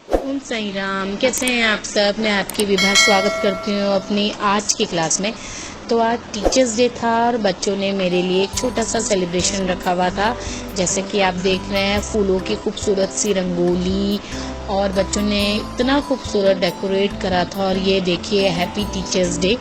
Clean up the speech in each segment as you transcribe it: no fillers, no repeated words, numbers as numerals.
ओम साई राम। कैसे हैं आप सब। मैं आपकी विभा स्वागत करती हूँ अपनी आज की क्लास में। तो आज टीचर्स डे था और बच्चों ने मेरे लिए एक छोटा सा सेलिब्रेशन रखा हुआ था। जैसे कि आप देख रहे हैं, फूलों की खूबसूरत सी रंगोली और बच्चों ने इतना खूबसूरत डेकोरेट करा था। और ये देखिए, हैप्पी टीचर्स डे।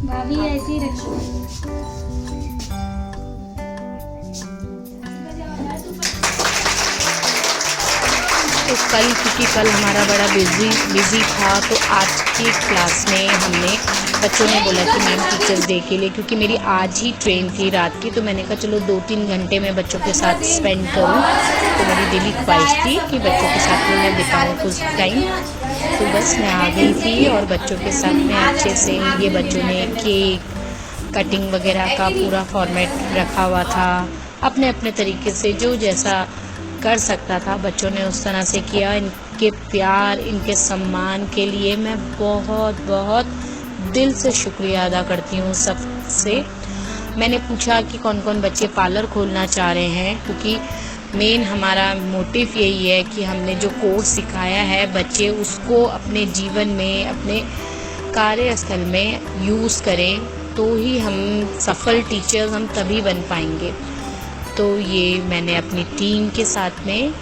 भाभी ऐसे ही रखी। तो कल, क्योंकि कल हमारा बड़ा बिजी था, तो आज की क्लास में हमने बच्चों ने बोला कि मैम टीचर्स डे के लिए, क्योंकि मेरी आज ही ट्रेन थी रात की, तो मैंने कहा चलो 2-3 घंटे में बच्चों के साथ स्पेंड करूं। तो मेरी दिली ख्वाहिश थी कि बच्चों के साथ में मैं बिताऊं कुछ टाइम। तो बस मैं आ गई थी और बच्चों के साथ में अच्छे से ये बच्चों ने केक कटिंग वगैरह का पूरा फॉर्मेट रखा हुआ था। अपने अपने तरीके से जो जैसा कर सकता था बच्चों ने उस तरह से किया। इनके प्यार, इनके सम्मान के लिए मैं बहुत बहुत दिल से शुक्रिया अदा करती हूँ सबसे। मैंने पूछा कि कौन कौन बच्चे पार्लर खोलना चाह रहे हैं, क्योंकि मेन हमारा मोटिव यही है कि हमने जो कोर्स सिखाया है बच्चे उसको अपने जीवन में, अपने कार्यस्थल में यूज़ करें, तो ही हम सफल टीचर्स हम तभी बन पाएंगे। तो ये मैंने अपनी टीम के साथ में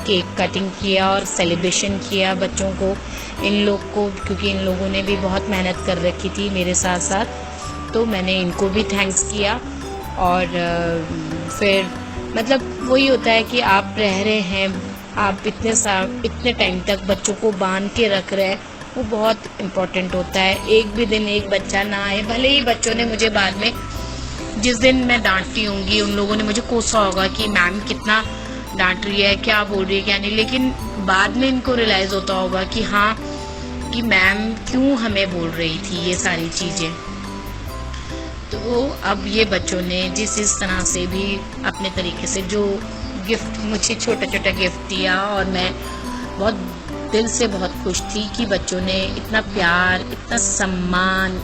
केक कटिंग किया और सेलिब्रेशन किया बच्चों को, इन लोग को, क्योंकि इन लोगों ने भी बहुत मेहनत कर रखी थी मेरे साथ साथ। तो मैंने इनको भी थैंक्स किया। और फिर मतलब वही होता है कि आप रह रहे हैं, आप इतने टाइम तक बच्चों को बांध के रख रहे हैं, वो बहुत इम्पोर्टेंट होता है। एक भी दिन एक बच्चा ना आए, भले ही बच्चों ने मुझे बाद में, जिस दिन मैं डांटती होंगी, उन लोगों ने मुझे कोसा होगा कि मैम कितना डांट रही है, क्या बोल रही है, क्या नहीं, लेकिन बाद में इनको रियलाइज होता होगा कि हाँ, कि मैम क्यों हमें बोल रही थी ये सारी चीज़ें। तो अब ये बच्चों ने जिस तरह से भी अपने तरीके से जो गिफ्ट, मुझे छोटा छोटा गिफ्ट दिया, और मैं बहुत दिल से बहुत खुश थी कि बच्चों ने इतना प्यार, इतना सम्मान,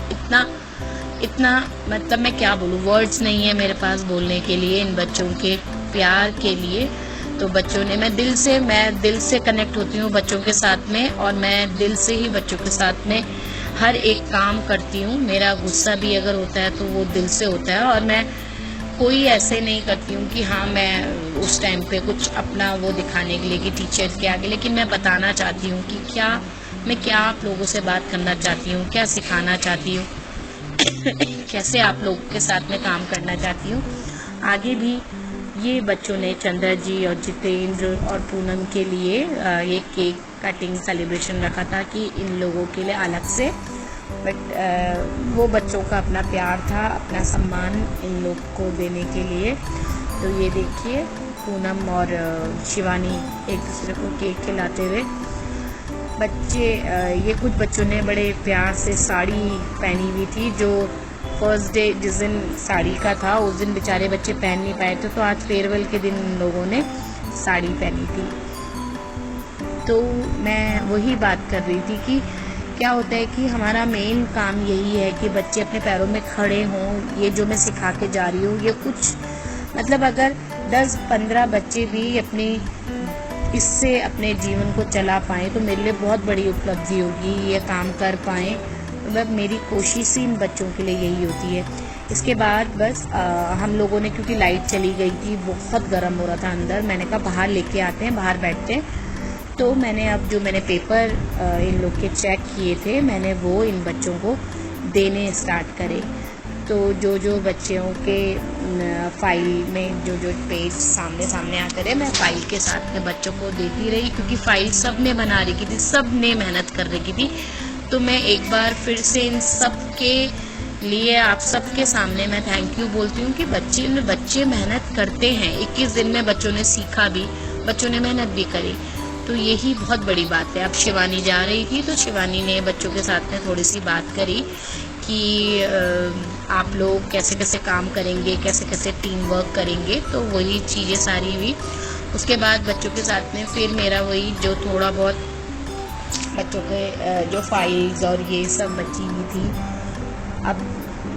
इतना मतलब मैं क्या बोलूँ, वर्ड्स नहीं है मेरे पास बोलने के लिए इन बच्चों के प्यार के लिए। तो बच्चों ने, मैं दिल से कनेक्ट होती हूँ बच्चों के साथ में, और मैं दिल से ही बच्चों के साथ में हर एक काम करती हूँ। मेरा गुस्सा भी अगर होता है तो वो दिल से होता है, और मैं कोई ऐसे नहीं करती हूँ कि हाँ मैं उस टाइम पे कुछ अपना वो दिखाने के लिए कि टीचर के आगे, लेकिन मैं बताना चाहती हूँ कि मैं क्या आप लोगों से बात करना चाहती हूँ, क्या सिखाना चाहती हूँ कैसे आप लोगों के साथ में काम करना चाहती हूँ आगे भी। ये बच्चों ने, चंद्र जी और जितेंद्र और पूनम के लिए ये केक कटिंग सेलिब्रेशन रखा था कि इन लोगों के लिए अलग से, बट वो बच्चों का अपना प्यार था, अपना सम्मान इन लोग को देने के लिए। तो ये देखिए, पूनम और शिवानी एक दूसरे को केक खिलाते हुए बच्चे, ये कुछ बच्चों ने बड़े प्यार से साड़ी पहनी हुई थी, जो फर्स्ट डे जिस दिन साड़ी का था उस दिन बेचारे बच्चे पहन नहीं पाए थे, तो आज फेयरवेल के दिन इन लोगों ने साड़ी पहनी थी। तो मैं वही बात कर रही थी कि क्या होता है कि हमारा मेन काम यही है कि बच्चे अपने पैरों में खड़े हों। ये जो मैं सिखा के जा रही हूँ, ये कुछ मतलब अगर 10-15 बच्चे भी इससे अपने जीवन को चला पाएँ तो मेरे लिए बहुत बड़ी उपलब्धि होगी, ये काम कर पाएँ। मतलब मेरी कोशिश ही इन बच्चों के लिए यही होती है। इसके बाद बस हम लोगों ने, क्योंकि लाइट चली गई थी, बहुत गर्म हो रहा था अंदर, मैंने कहा बाहर लेके आते हैं, बाहर बैठते हैं। तो मैंने अब जो मैंने पेपर इन लोग के चेक किए थे, मैंने वो इन बच्चों को देने स्टार्ट करे। तो जो बच्चों के फाइल में जो पेज सामने आकर है, मैं फाइल के साथ में बच्चों को देती रही, क्योंकि फाइल सब ने बना रखी थी, सब ने मेहनत कर रखी थी। तो मैं एक बार फिर से इन सब के लिए आप सबके सामने मैं थैंक यू बोलती हूँ कि बच्चे मेहनत करते हैं। 21 दिन में बच्चों ने सीखा भी, बच्चों ने मेहनत भी करी, तो यही बहुत बड़ी बात है। अब शिवानी जा रही थी, तो शिवानी ने बच्चों के साथ में थोड़ी सी बात करी कि आप लोग कैसे कैसे काम करेंगे, कैसे कैसे टीम वर्क करेंगे, तो वही चीज़ें सारी हुई। उसके बाद बच्चों के साथ में फिर मेरा वही जो थोड़ा बहुत बच्चों के जो फाइल्स और ये सब बची हुई थी। अब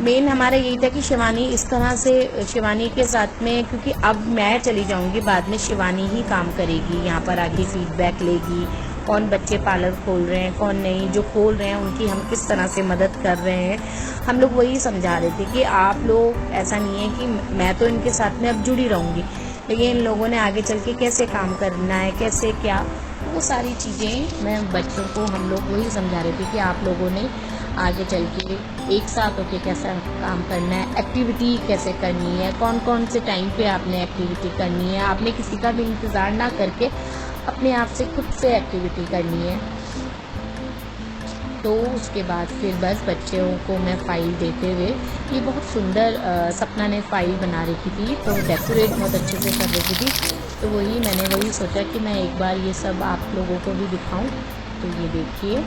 मेन हमारा यही था कि शिवानी इस तरह से, शिवानी के साथ में, क्योंकि अब मैं चली जाऊंगी, बाद में शिवानी ही काम करेगी, यहाँ पर आगे फीडबैक लेगी, कौन बच्चे पार्लर खोल रहे हैं कौन नहीं, जो खोल रहे हैं उनकी हम किस तरह से मदद कर रहे हैं। हम लोग वही समझा रहे थे कि आप लोग, ऐसा नहीं है कि मैं तो इनके साथ में अब जुड़ी रहूँगी, लेकिन इन लोगों ने आगे चल के कैसे काम करना है, कैसे क्या, वो सारी चीज़ें मैं बच्चों को, हम लोग वही समझा रहे थे कि आप लोगों ने आगे चल के एक साथ होके कैसा काम करना है, एक्टिविटी कैसे करनी है, कौन कौन से टाइम पे आपने एक्टिविटी करनी है, आपने किसी का भी इंतज़ार ना करके अपने आप से खुद से एक्टिविटी करनी है। तो उसके बाद फिर बस बच्चों को मैं फ़ाइल देते हुए, ये बहुत सुंदर सपना ने फ़ाइल बना रखी थी, तो डेकोरेट बहुत अच्छे से कर रखी थी, तो मैंने वही सोचा कि मैं एक बार ये सब आप लोगों को भी दिखाऊं। तो ये देखिए,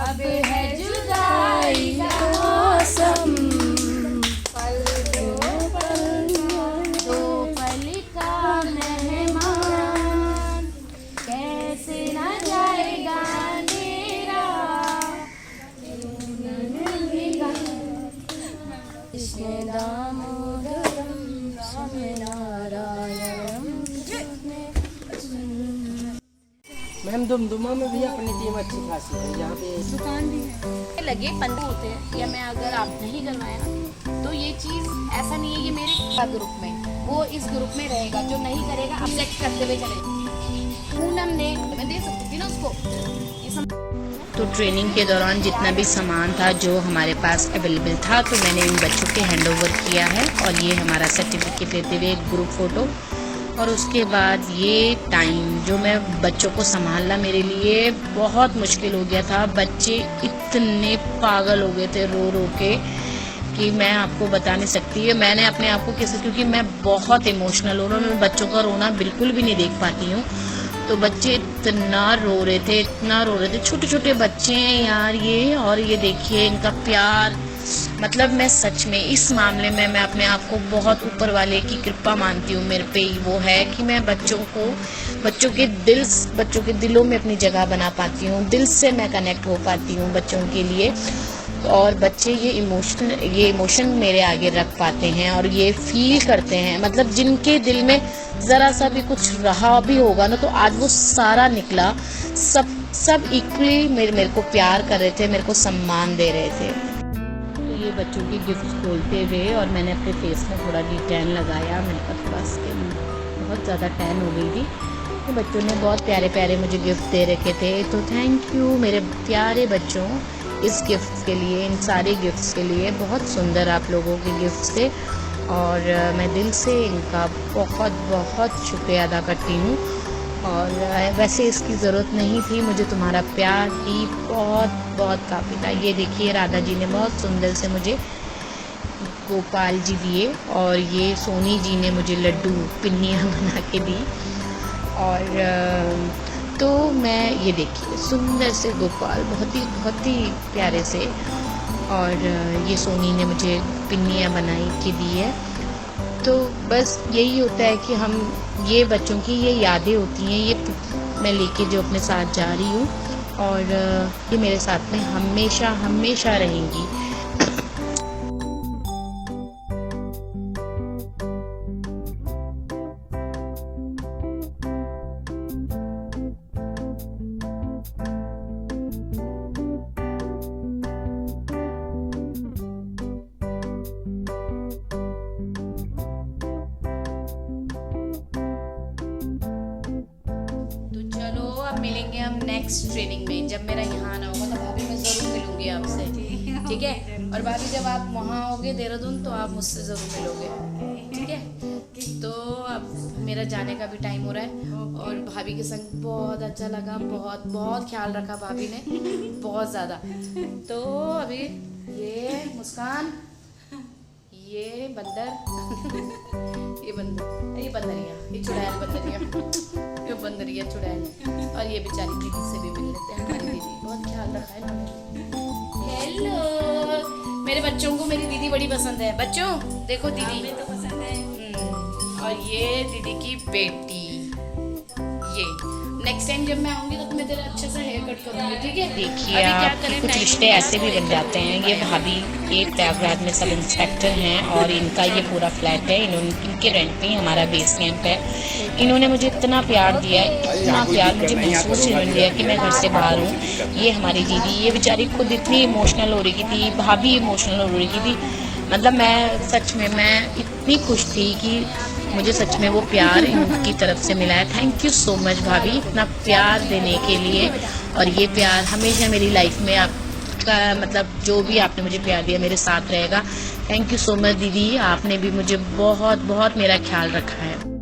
अब है जुदाई का मौसम, पल दो पल का मेहमान, कैसे न जाएगा मेरा दामोदरम स्वामीनारायणम। मैम दुमदुमा में भी अपनी टीम अच्छी खासी है, यहाँ पे दुकान भी है। लगे 15 होते हैं, या मैं अगर आप नहीं करवाए ना, तो ये चीज़ ऐसा नहीं है कि मेरे ग्रुप में, वो इस ग्रुप में रहेगा, जो नहीं करेगा अब सेलेक्ट करते हुए चलेगा। पूनम ने, मैं दे सकती थी ना उसको। तो ट्रेनिंग के दौरान जितना भी सामान था जो हमारे पास अवेलेबल था, तो मैंने इन बच्चों के हैंड ओवर किया है, और ये हमारा सर्टिफिकेट देते हुए एक ग्रुप फ़ोटो। और उसके बाद ये टाइम जो मैं बच्चों को संभालना मेरे लिए बहुत मुश्किल हो गया था। बच्चे इतने पागल हो गए थे रो रो के कि मैं आपको बता नहीं सकती है। मैंने अपने आप को कैसे, क्योंकि मैं बहुत इमोशनल हूँ, मैं बच्चों का रोना बिल्कुल भी नहीं देख पाती हूँ, तो बच्चे इतना रो रहे थे, इतना रो रहे थे। छोटे छोटे बच्चे हैं यार ये, और ये देखिए इनका प्यार, मतलब मैं सच में इस मामले में मैं अपने आप को बहुत ऊपर वाले की कृपा मानती हूँ। मेरे पे वो है कि मैं बच्चों के दिलों में अपनी जगह बना पाती हूँ, दिल से मैं कनेक्ट हो पाती हूँ बच्चों के लिए, और बच्चे ये इमोशन मेरे आगे रख पाते हैं और ये फील करते हैं। मतलब जिनके दिल में ज़रा सा भी कुछ रहा भी होगा ना, तो आज वो सारा निकला। सब इक्वली मेरे को प्यार कर रहे थे, मेरे को सम्मान दे रहे थे। तो ये बच्चों की गिफ्ट खोलते हुए, और मैंने अपने फेस में थोड़ा टैन लगाया, मेरे पास बस बहुत ज़्यादा टैन हो गई थी। तो बच्चों ने बहुत प्यारे प्यारे मुझे गिफ्ट दे रखे थे, तो थैंक यू मेरे प्यारे बच्चों इस गिफ्ट के लिए, इन सारे गिफ्ट्स के लिए। बहुत सुंदर आप लोगों के गिफ्ट्स थे, और मैं दिल से इनका बहुत बहुत शुक्रिया अदा करती हूँ। और वैसे इसकी ज़रूरत नहीं थी, मुझे तुम्हारा प्यार ही बहुत बहुत काफ़ी था। ये देखिए राधा जी ने बहुत सुंदर से मुझे गोपाल जी दिए, और ये सोनी जी ने मुझे लड्डू पिन्नियाँ बना के दी। और तो मैं ये देखिए सुंदर से गोपाल, बहुत ही प्यारे से, और ये सोनी ने मुझे पिन्नियाँ बनाई के दी है। तो बस यही होता है कि हम, ये बच्चों की ये यादें होती हैं, ये मैं लेके जो अपने साथ जा रही हूँ, और ये मेरे साथ में हमेशा हमेशा रहेंगी। मिलेंगे हम नेक्स्ट ट्रेनिंग में। जब मेरा यहाँ आना होगा तो भाभी मैं ज़रूर मिलूंगी आपसे, ठीक है। और भाभी जब आप वहाँ आओगे देहरादून तो आप मुझसे ज़रूर मिलोगे, ठीक है। तो अब मेरा जाने का भी टाइम हो रहा है और भाभी के संग बहुत अच्छा लगा, बहुत बहुत ख्याल रखा भाभी ने, बहुत ज़्यादा। तो अभी ये मुस्कान, ये बंदर ये बंदरिया, ये चुड़ैल बंदरिया, ये बंदरिया चुड़ैल, और ये बेचारी दीदी से भी मिल लेते हैं। हमारी दीदी बहुत ख्याल रखा है इन्होंने। हेलो, मेरे बच्चों को मेरी दीदी बड़ी पसंद है। बच्चों देखो दीदी तो पसंद है। और ये दीदी की बेटी, ये नेक्स्ट टाइम जब मैं आऊंगी तो मैं तेरा अच्छे से हेयर कट करूंगी, ठीक है। देखिए आप, कुछ रिश्ते ऐसे भी बन जाते हैं। ये भाभी ये प्रयागराज में सब इंस्पेक्टर हैं और इनका ये पूरा फ्लैट है, इनके रेंट पे ही हमारा बेस कैंप है। इन्होंने मुझे इतना प्यार दिया, इतना प्यार मुझे महसूस नहीं दिया कि मैं घर से बाहर हूँ। ये हमारी दीदी, ये बेचारी खुद इतनी इमोशनल हो रही थी, भाभी इमोशनल हो रही थी। मतलब मैं सच में मैं इतनी खुश थी कि मुझे सच में वो प्यार इनकी तरफ से मिला है। थैंक यू सो मच भाभी, इतना प्यार देने के लिए। और ये प्यार हमेशा मेरी लाइफ में आपका, मतलब जो भी आपने मुझे प्यार दिया मेरे साथ रहेगा। थैंक यू सो मच दीदी, आपने भी मुझे बहुत बहुत मेरा ख्याल रखा है।